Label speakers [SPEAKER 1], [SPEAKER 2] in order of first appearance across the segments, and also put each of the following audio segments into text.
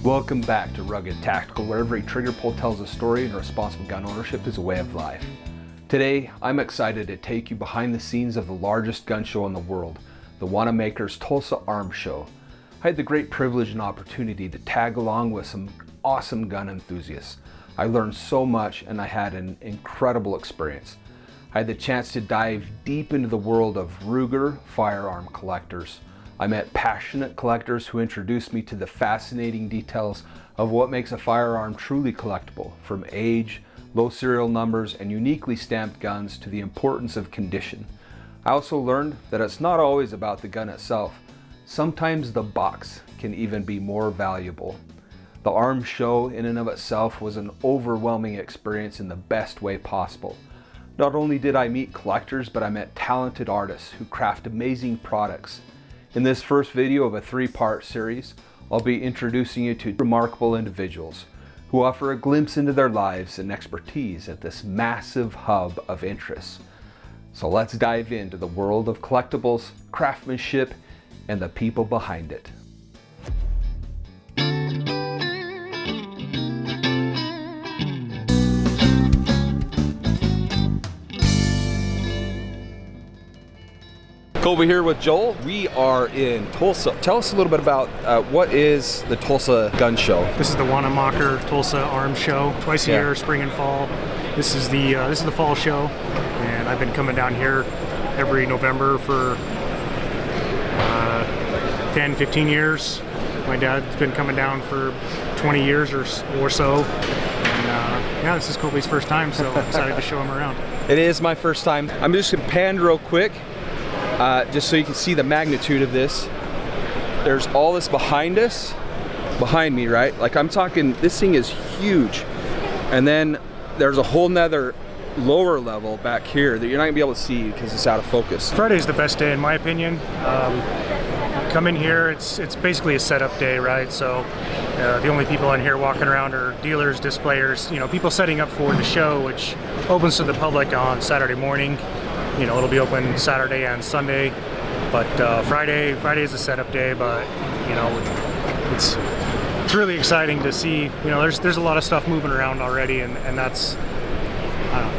[SPEAKER 1] Welcome back to Rugged Tactical, where every trigger pull tells a story and responsible gun ownership is a way of life. Today, I'm excited to take you behind the scenes of the largest gun show in the world, the Wanenmacher's Tulsa Arms Show. I had the great privilege and opportunity to tag along with some awesome gun enthusiasts. I learned so much and I had an incredible experience. I had the chance to dive deep into the world of Ruger firearm collectors. I met passionate collectors who introduced me to the fascinating details of what makes a firearm truly collectible, from age, low serial numbers, and uniquely stamped guns to the importance of condition. I also learned that it's not always about the gun itself. Sometimes the box can even be more valuable. The arms show in and of itself was an overwhelming experience in the best way possible. Not only did I meet collectors, but I met talented artists who craft amazing products. In this first video of a three-part series, I'll be introducing you to remarkable individuals who offer a glimpse into their lives and expertise at this massive hub of interests. So let's dive into the world of collectibles, craftsmanship, and the people behind it. Colby here with Joel. We are in Tulsa. Tell us a little bit about what is the Tulsa Gun Show?
[SPEAKER 2] This is the Wanenmacher Tulsa Arms Show, twice a year, spring and fall. This is the fall show, and I've been coming down here every November for 10, 15 years. My dad's been coming down for 20 years or so. And yeah, this is Colby's first time, so I'm excited to show him around.
[SPEAKER 1] It is my first time. I'm just gonna pan real quick. Just so you can see the magnitude of this. There's all this behind us, behind me, right? Like I'm talking, this thing is huge. And then there's a whole nother lower level back here that you're not gonna be able to see because it's out of focus.
[SPEAKER 2] Friday's the best day in my opinion. Come in here, it's basically a setup day, right? So the only people in here walking around are dealers, displayers, people setting up for the show, which opens to the public on Saturday morning. It'll be open Saturday and Sunday, but Friday is a setup day. But it's really exciting to see. There's a lot of stuff moving around already, and that's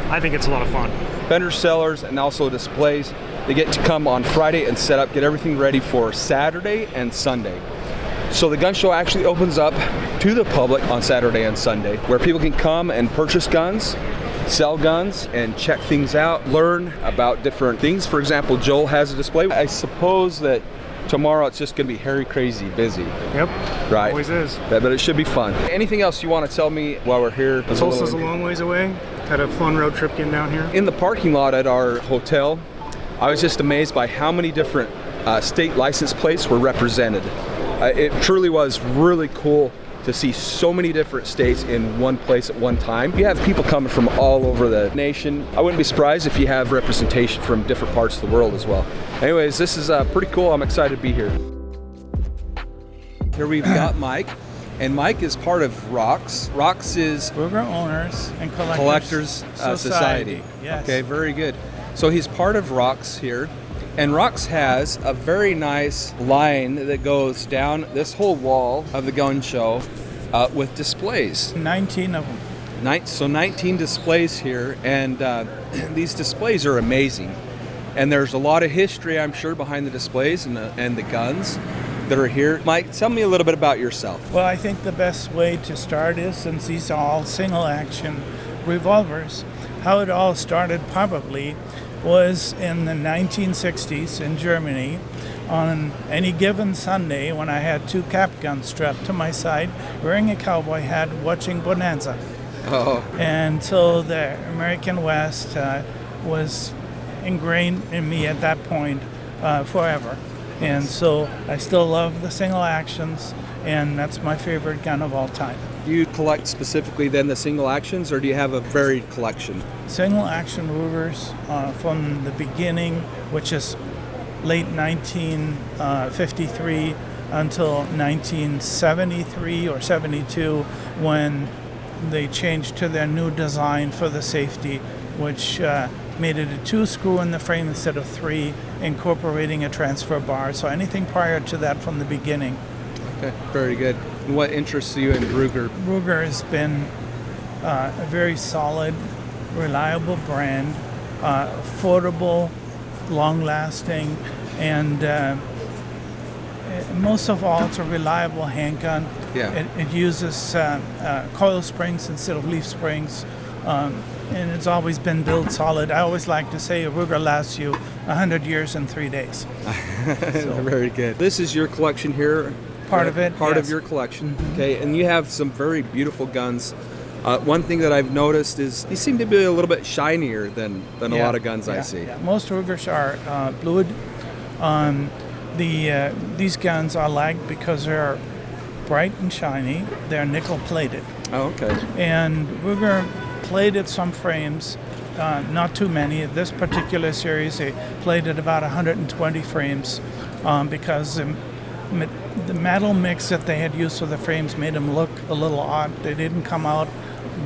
[SPEAKER 2] I think it's a lot of fun.
[SPEAKER 1] Vendors, sellers, and also displays. They get to come on Friday and set up, get everything ready for Saturday and Sunday. So the gun show actually opens up to the public on Saturday and Sunday, where people can come and purchase guns, sell guns, and check things out, learn about different things. For example, Joel has a display. I suppose that tomorrow it's just gonna be hairy, crazy, busy.
[SPEAKER 2] Yep,
[SPEAKER 1] right.
[SPEAKER 2] Always is.
[SPEAKER 1] But it should be fun. Anything else you want to tell me while we're here?
[SPEAKER 2] Tulsa's a long ways away. Had a fun road trip getting down here.
[SPEAKER 1] In the parking lot at our hotel, I was just amazed by how many different state license plates were represented. It truly was really cool to see so many different states in one place at one time. You have people coming from all over the nation. I wouldn't be surprised if you have representation from different parts of the world as well. Anyways, this is pretty cool. I'm excited to be here. Here we've got Mike, and Mike is part of ROCS. ROCS is
[SPEAKER 3] Ruger Owners and
[SPEAKER 1] Collectors Society.
[SPEAKER 3] Yes.
[SPEAKER 1] Okay, very good. So he's part of ROCS here. And ROCS has a very nice line that goes down this whole wall of the gun show with displays.
[SPEAKER 3] 19 of them.
[SPEAKER 1] So 19 displays here, and these displays are amazing. And there's a lot of history, I'm sure, behind the displays and the guns that are here. Mike, tell me a little bit about yourself.
[SPEAKER 3] Well, I think the best way to start is, since these are all single action revolvers, how it all started probably was in the 1960s in Germany. On any given Sunday, when I had two cap guns strapped to my side, wearing a cowboy hat, watching Bonanza.
[SPEAKER 1] Oh.
[SPEAKER 3] And so the American West was ingrained in me at that point forever. And so I still love the single actions, and that's my favorite gun of all time.
[SPEAKER 1] Do you collect specifically then the single actions, or do you have a varied collection?
[SPEAKER 3] Single action Rugers from the beginning, which is late 1953 until 1973 or 72, when they changed to their new design for the safety, which made it a 2-screw in the frame instead of 3, incorporating a transfer bar. So anything prior to that from the beginning.
[SPEAKER 1] Okay, very good. And what interests you in Ruger?
[SPEAKER 3] Ruger has been a very solid, reliable brand, affordable, long-lasting, and most of all, it's a reliable handgun.
[SPEAKER 1] Yeah.
[SPEAKER 3] It uses coil springs instead of leaf springs, and it's always been built solid. I always like to say a Ruger lasts you 100 years in 3 days.
[SPEAKER 1] Very good. This is your collection here.
[SPEAKER 3] Part of it,
[SPEAKER 1] Part
[SPEAKER 3] yes.
[SPEAKER 1] of your collection. Okay, and you have some very beautiful guns. One thing that I've noticed is these seem to be a little bit shinier than a lot of guns I see.
[SPEAKER 3] Yeah. Most Rugers are blued. These guns I like because they're bright and shiny. They're nickel plated.
[SPEAKER 1] Oh, okay.
[SPEAKER 3] And Ruger plated some frames, not too many. This particular series, they plated about 120 frames because the metal mix that they had used for the frames made them look a little odd. They didn't come out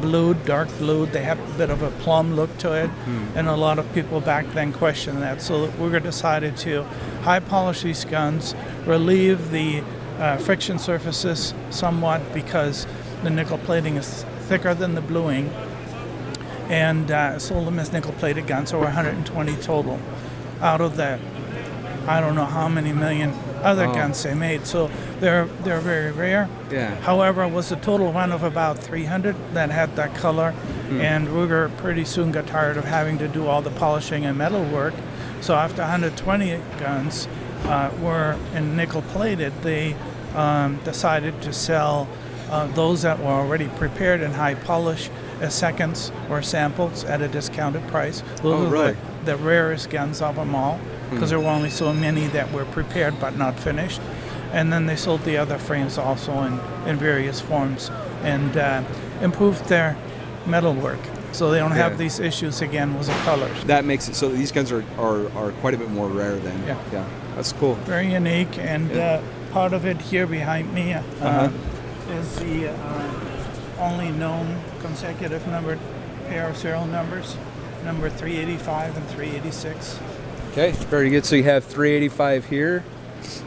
[SPEAKER 3] blued, dark blued. They had a bit of a plum look to it, and a lot of people back then questioned that. So Ruger decided to high polish these guns, relieve the friction surfaces somewhat because the nickel plating is thicker than the bluing, and sold them as nickel plated guns. So 120 total out of the I don't know how many million other guns they made. So they're very rare.
[SPEAKER 1] Yeah.
[SPEAKER 3] However, it was a total run of about 300 that had that color, and Ruger pretty soon got tired of having to do all the polishing and metal work. So after 120 guns were in nickel plated, they decided to sell those that were already prepared in high polish as seconds or samples at a discounted price. Those were the rarest guns of them all, because there were only so many that were prepared but not finished. And then they sold the other frames also in various forms and improved their metal work. So they don't have these issues again with the colors.
[SPEAKER 1] That makes it so these guns are quite a bit more rare then. Yeah. That's cool.
[SPEAKER 3] Very unique, and part of it here behind me is the only known consecutive numbered pair of serial numbers, number 385 and 386.
[SPEAKER 1] Okay, very good. So you have 385 here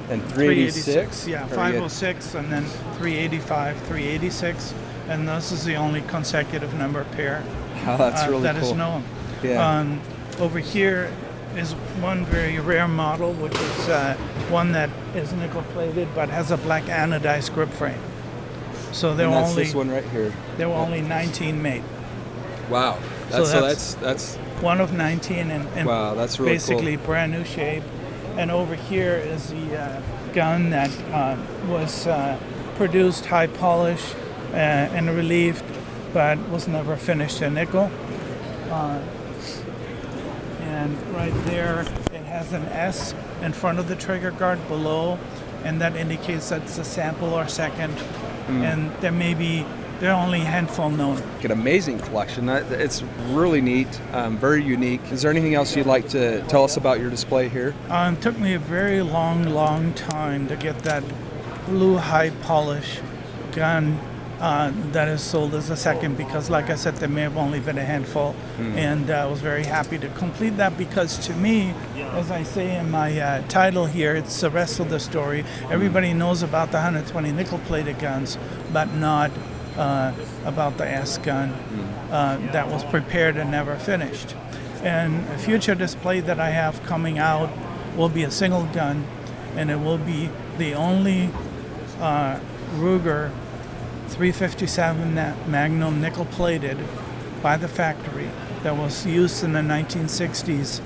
[SPEAKER 1] and 386.
[SPEAKER 3] Yeah, 506 and then 385, 386. And this is the only consecutive number pair
[SPEAKER 1] that's really
[SPEAKER 3] that
[SPEAKER 1] cool.
[SPEAKER 3] is known.
[SPEAKER 1] Yeah.
[SPEAKER 3] Over here is one very rare model, which is one that is nickel plated but has a black anodized grip frame. So there were
[SPEAKER 1] that's
[SPEAKER 3] only
[SPEAKER 1] this one right here.
[SPEAKER 3] There were only 19 made.
[SPEAKER 1] Wow. That's
[SPEAKER 3] one of 19 and
[SPEAKER 1] wow, that's really
[SPEAKER 3] basically
[SPEAKER 1] cool.
[SPEAKER 3] brand new shape. And over here is the gun that was produced high polish and relieved, but was never finished in nickel. And right there, it has an S in front of the trigger guard below, and that indicates that it's a sample or second. And there are only a handful known.
[SPEAKER 1] An amazing collection. It's really neat, very unique. Is there anything else you'd like to tell us about your display here?
[SPEAKER 3] It took me a very long time to get that blue high polish gun that is sold as a second, because like I said, there may have only been a handful, and I was very happy to complete that, because to me, as I say in my title here, it's the rest of the story. Everybody knows about the 120 nickel plated guns, but not about the S gun that was prepared and never finished. And a future display that I have coming out will be a single gun, and it will be the only Ruger 357 Magnum nickel plated by the factory that was used in the 1960s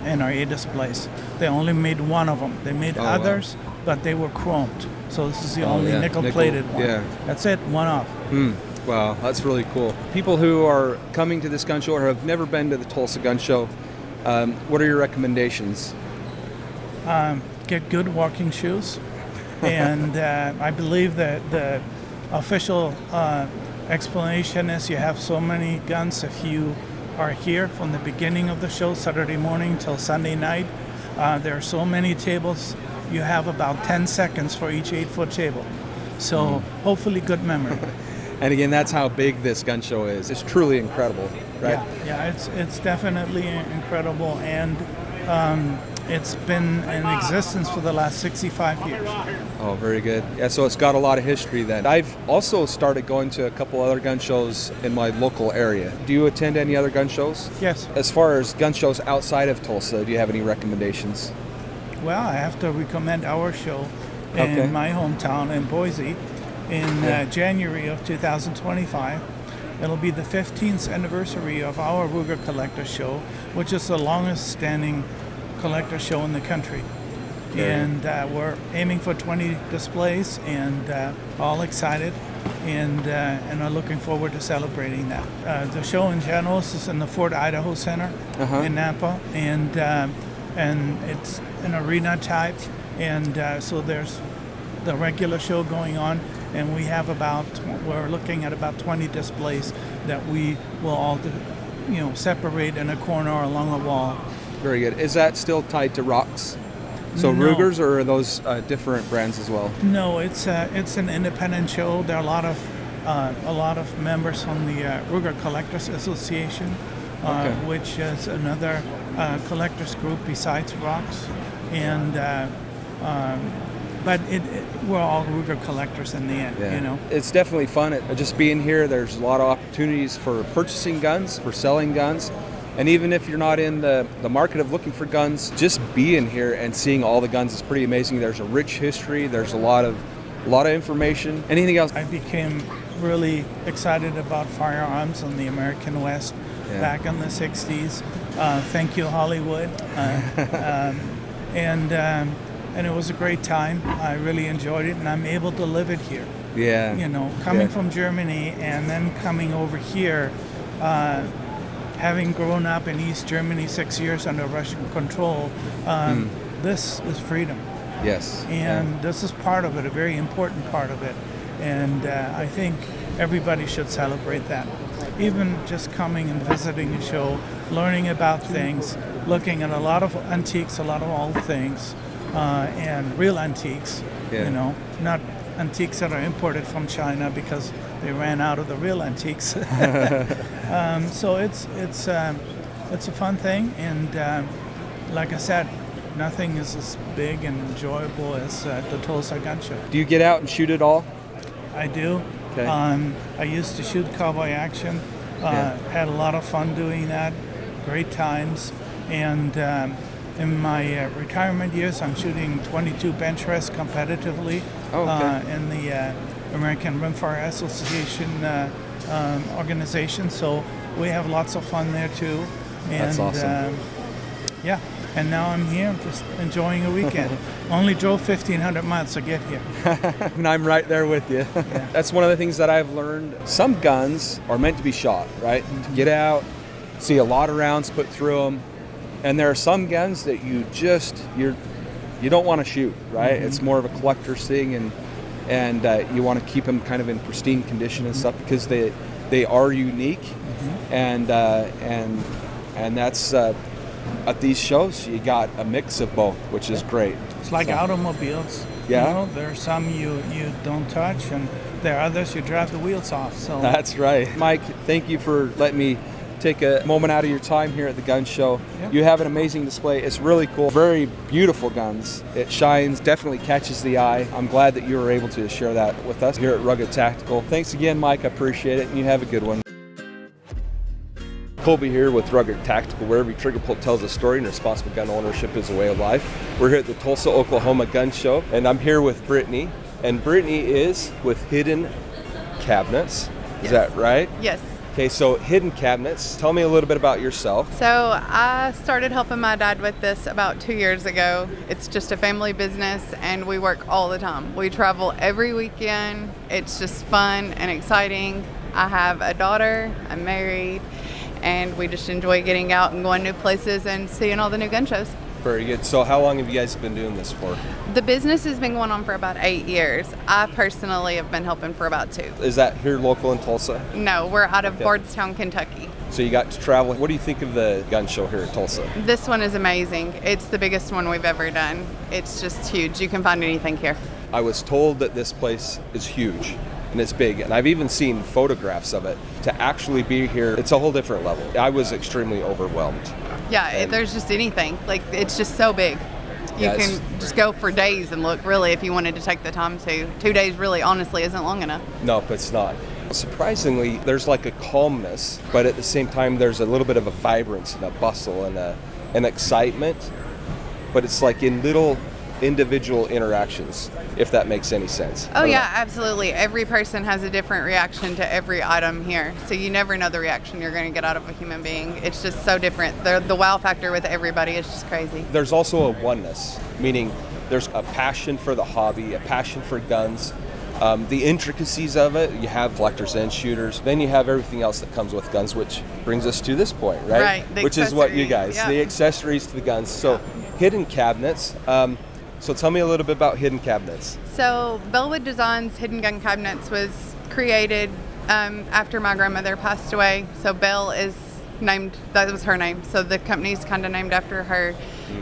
[SPEAKER 3] in our A displays. They only made one of them. They made others, but they were chromed. So this is the only nickel plated one.
[SPEAKER 1] Yeah.
[SPEAKER 3] That's it, one off.
[SPEAKER 1] Wow, that's really cool. People who are coming to this gun show or have never been to the Tulsa Gun Show, what are your recommendations?
[SPEAKER 3] Get good walking shoes. And I believe that the official explanation is you have so many guns. If you are here from the beginning of the show, Saturday morning till Sunday night, there are so many tables. You have about 10 seconds for each 8-foot table. So hopefully good memory.
[SPEAKER 1] And again, that's how big this gun show is. It's truly incredible, right?
[SPEAKER 3] Yeah, it's definitely incredible. And It's been in existence for the last 65 years.
[SPEAKER 1] Oh, very good. Yeah, so it's got a lot of history then. I've also started going to a couple other gun shows in my local area. Do you attend any other gun shows?
[SPEAKER 3] Yes.
[SPEAKER 1] As far as gun shows outside of Tulsa, do you have any recommendations?
[SPEAKER 3] Well, I have to recommend our show in my hometown in Boise in January of 2025. It'll be the 15th anniversary of our Ruger Collector Show, which is the longest standing collector show in the country. And we're aiming for 20 displays and all excited and are looking forward to celebrating that. The show in general is in the Fort Idaho Center in Napa, and it's an arena type, and so there's the regular show going on, and we're looking at about 20 displays that we will all separate in a corner or along a wall.
[SPEAKER 1] Very good. Is that still tied to ROCS? So
[SPEAKER 3] No.
[SPEAKER 1] Rugers, or are those different brands as well?
[SPEAKER 3] No, it's an independent show. There are a lot of members from the Ruger Collectors Association, which is another collectors group besides ROCS, and but we're all Ruger collectors in the end.
[SPEAKER 1] It's definitely fun. Just being here, there's a lot of opportunities for purchasing guns, for selling guns. And even if you're not in the market of looking for guns, just being here and seeing all the guns is pretty amazing. There's a rich history. There's a lot of information. Anything else?
[SPEAKER 3] I became really excited about firearms in the American West back in the 60s. Thank you, Hollywood. And it was a great time. I really enjoyed it, and I'm able to live it here.
[SPEAKER 1] Yeah.
[SPEAKER 3] Coming from Germany and then coming over here, having grown up in East Germany 6 years under Russian control, this is freedom.
[SPEAKER 1] Yes.
[SPEAKER 3] And this is part of it, a very important part of it. And I think everybody should celebrate that. Even just coming and visiting the show, learning about things, looking at a lot of antiques, a lot of old things, and real antiques, not antiques that are imported from China because they ran out of the real antiques. So it's a fun thing, and like I said, nothing is as big and enjoyable as the Tulsa Gun Show.
[SPEAKER 1] Do you get out and shoot it all?
[SPEAKER 3] I do.
[SPEAKER 1] Okay.
[SPEAKER 3] I used to shoot cowboy action. Had a lot of fun doing that. Great times. And in my retirement years, I'm shooting 22 bench rests competitively in the American Rimfire Association organization. So we have lots of fun there too. And,
[SPEAKER 1] that's awesome.
[SPEAKER 3] And now I'm here, just enjoying a weekend. Only drove 1,500 miles to get here.
[SPEAKER 1] And I'm right there with you.
[SPEAKER 3] Yeah.
[SPEAKER 1] That's one of the things that I've learned. Some guns are meant to be shot, right? To get out, see a lot of rounds put through them. And there are some guns that you don't want to shoot, right? It's more of a collector's thing, and you want to keep them kind of in pristine condition and stuff because they are unique, and that's at these shows you got a mix of both, which is great.
[SPEAKER 3] It's like automobiles.
[SPEAKER 1] Yeah.
[SPEAKER 3] There are some you don't touch, and there are others you drive the wheels off. So
[SPEAKER 1] that's right. Mike, thank you for letting me take a moment out of your time here at the gun show. Yep. You have an amazing display. It's really cool. Very beautiful guns. It shines, definitely catches the eye. I'm glad that you were able to share that with us here at Rugged Tactical. Thanks again, Mike. I appreciate it, and you have a good one. Colby here with Rugged Tactical, where every trigger pull tells a story and responsible gun ownership is a way of life. We're here at the Tulsa, Oklahoma Gun Show, and I'm here with Brittany. And Brittany is with Hidden Cabinets. Is that right?
[SPEAKER 4] Yes.
[SPEAKER 1] Okay, so Hidden Cabinets. Tell me a little bit about yourself.
[SPEAKER 4] So I started helping my dad with this about 2 years ago. It's just a family business, and we work all the time. We travel every weekend. It's just fun and exciting. I have a daughter. I'm married. And we just enjoy getting out and going new places and seeing all the new gun shows.
[SPEAKER 1] Very good. So how long have you guys been doing this for?
[SPEAKER 4] The business has been going on for about 8 years. I personally have been helping for about 2.
[SPEAKER 1] Is that here local in Tulsa?
[SPEAKER 4] No, we're out of Bardstown, Kentucky.
[SPEAKER 1] So you got to travel. What do you think of the gun show here at Tulsa?
[SPEAKER 4] This one is amazing. It's the biggest one we've ever done. It's just huge. You can find anything here.
[SPEAKER 1] I was told that this place is huge and it's big, and I've even seen photographs of it. To actually be here, it's a whole different level. I was extremely overwhelmed.
[SPEAKER 4] There's just anything. Like, it's just so big. You can just go for days and look, really, if you wanted to take the time to. 2 days really, honestly, isn't long enough.
[SPEAKER 5] Nope, it's not. Surprisingly, there's like a calmness, but at the same time, there's a little bit of a vibrance and a bustle and an excitement. But it's like in little individual interactions, if that makes any sense.
[SPEAKER 4] Oh yeah, absolutely. Every person has a different reaction to every item here. So you never know the reaction you're going to get out of a human being. It's just so different. The wow factor with everybody is just crazy.
[SPEAKER 5] There's also a oneness, meaning there's a passion for the hobby, a passion for guns. The intricacies of it, you have collectors and shooters. Then you have everything else that comes with guns, which brings us to this point, right?
[SPEAKER 4] Right.
[SPEAKER 5] Which is what you guys,
[SPEAKER 4] yeah.
[SPEAKER 5] the accessories to the guns. So hidden cabinets. So tell me a little bit about hidden cabinets.
[SPEAKER 4] So Bellwood Designs Hidden Gun Cabinets was created after my grandmother passed away. So Belle is named, that was her name. So the company's kind of named after her.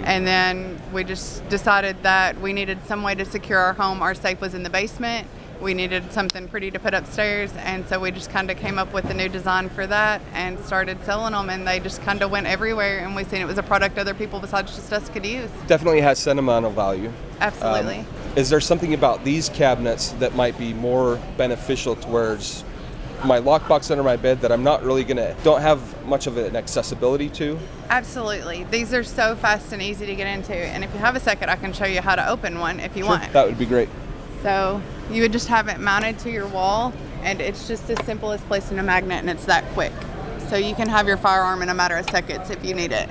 [SPEAKER 4] And then we just decided that we needed some way to secure our home. Our safe was in the basement. We needed something pretty to put upstairs, and so we just kind of came up with a new design for that and started selling them, and they just kind of went everywhere, and we seen it was a product other people besides just us could use.
[SPEAKER 5] Definitely has sentimental value.
[SPEAKER 4] Absolutely.
[SPEAKER 5] Is there something about these cabinets that might be more beneficial towards my lockbox under my bed that I'm not really don't have much of an accessibility to?
[SPEAKER 4] Absolutely. These are so fast and easy to get into, and if you have a second, I can show you how to open one if you want.
[SPEAKER 5] That would be great.
[SPEAKER 4] So you would just have it mounted to your wall, and it's just as simple as placing a magnet, and it's that quick. So you can have your firearm in a matter of seconds if you need it.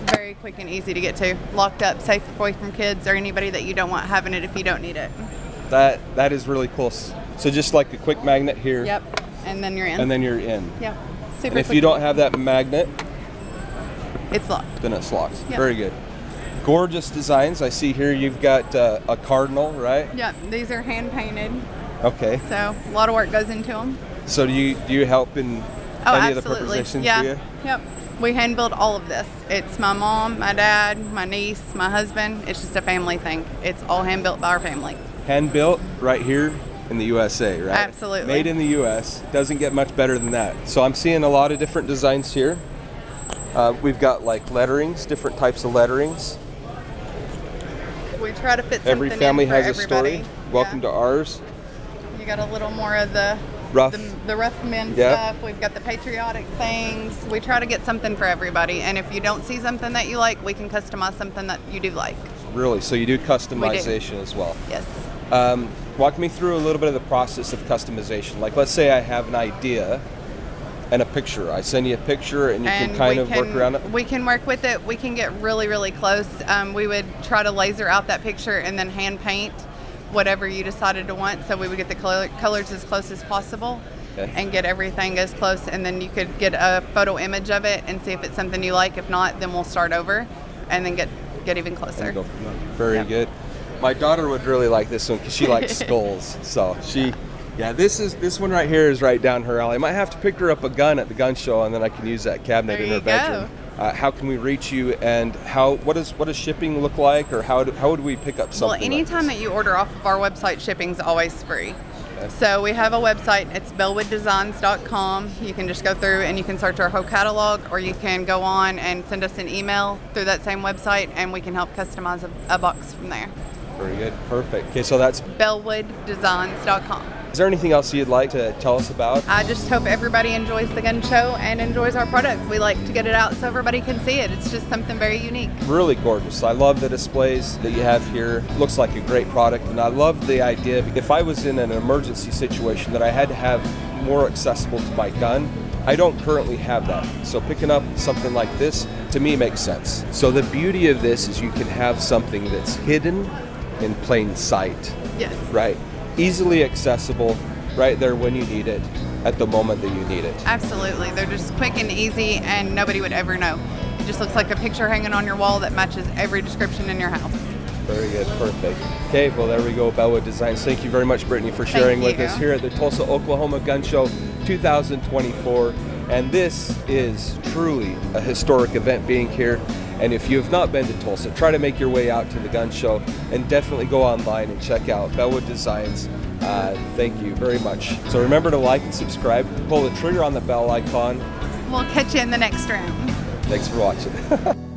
[SPEAKER 4] Very quick and easy to get to. Locked up, safe away from kids or anybody that you don't want having it if you don't need it.
[SPEAKER 5] That is really cool. So just like a quick magnet here.
[SPEAKER 4] Yep, and then you're in.
[SPEAKER 5] And then you're in.
[SPEAKER 4] Yep, super
[SPEAKER 5] And if
[SPEAKER 4] quick.
[SPEAKER 5] you don't have that magnet,
[SPEAKER 4] it's locked.
[SPEAKER 5] then it's locked.
[SPEAKER 4] Yep.
[SPEAKER 5] Very good. Gorgeous designs. I see here you've got a cardinal, right?
[SPEAKER 4] Yep, these are hand painted,
[SPEAKER 5] Okay.
[SPEAKER 4] so a lot of work goes into them.
[SPEAKER 5] So do you help in any of the prepositions?
[SPEAKER 4] Yeah.
[SPEAKER 5] Do you?
[SPEAKER 4] Yep. We hand build all of this. It's my mom, my dad, my niece, my husband. It's just a family thing. It's all hand built by our family.
[SPEAKER 5] Hand built right here in the USA, right?
[SPEAKER 4] Absolutely.
[SPEAKER 5] Made in the US. Doesn't get much better than that. So I'm seeing a lot of different designs here. We've got like letterings, different types of letterings.
[SPEAKER 4] We try to fit something
[SPEAKER 5] Every family
[SPEAKER 4] in for
[SPEAKER 5] has
[SPEAKER 4] everybody.
[SPEAKER 5] a story. Welcome to ours.
[SPEAKER 4] You got a little more of the
[SPEAKER 5] Rough.
[SPEAKER 4] the rough men
[SPEAKER 5] Yeah.
[SPEAKER 4] stuff. We've got the patriotic things. We try to get something for everybody. And if you don't see something that you like, we can customize something that you do like.
[SPEAKER 5] Really? So you do customization as well?
[SPEAKER 4] Yes.
[SPEAKER 5] Walk me through a little bit of the process of customization. Like, let's say I have an idea and a picture. I send you a picture and you can kind of work around it?
[SPEAKER 4] We can work with it. We can get really, really close. We would try to laser out that picture and then hand paint whatever you decided to want. So we would get the colors as close as possible.
[SPEAKER 5] Okay.
[SPEAKER 4] And get everything as close. And then you could get a photo image of it and see if it's something you like. If not, then we'll start over and then get even closer.
[SPEAKER 5] Go from there. Very good. My daughter would really like this one because she likes skulls. So this one right here is right down her alley. I might have to pick her up a gun at the gun show, and then I can use that cabinet in her bedroom. How can we reach you, and what does shipping look like, or how would we pick up something?
[SPEAKER 4] Well, anytime that you order off of our website, shipping's always free. Okay. So we have a website. It's bellwooddesigns.com. You can just go through and you can search our whole catalog, or you can go on and send us an email through that same website, and we can help customize a box from there.
[SPEAKER 5] Very good. Perfect. Okay, so that's
[SPEAKER 4] bellwooddesigns.com.
[SPEAKER 5] Is there anything else you'd like to tell us about?
[SPEAKER 4] I just hope everybody enjoys the gun show and enjoys our product. We like to get it out so everybody can see it. It's just something very unique.
[SPEAKER 5] Really gorgeous. I love the displays that you have here. Looks like a great product, and I love the idea. If I was in an emergency situation that I had to have more accessible to my gun, I don't currently have that. So picking up something like this, to me, makes sense. So the beauty of this is you can have something that's hidden in plain sight.
[SPEAKER 4] Yes.
[SPEAKER 5] Right? Easily accessible, right there when you need it, at the moment that you need it.
[SPEAKER 4] Absolutely. They're just quick and easy, and nobody would ever know. It just looks like a picture hanging on your wall that matches every description in your house.
[SPEAKER 5] Very good. Perfect. Okay, well, there we go. Bellwood Designs. Thank you very much, Brittany, for sharing with us here at the Tulsa, Oklahoma Gun Show 2024. And this is truly a historic event being here. And if you have not been to Tulsa, try to make your way out to the gun show, and definitely go online and check out Bellwood Designs. Thank you very much. So remember to like and subscribe, pull the trigger on the bell icon.
[SPEAKER 4] We'll catch you in the next round.
[SPEAKER 5] Thanks for watching.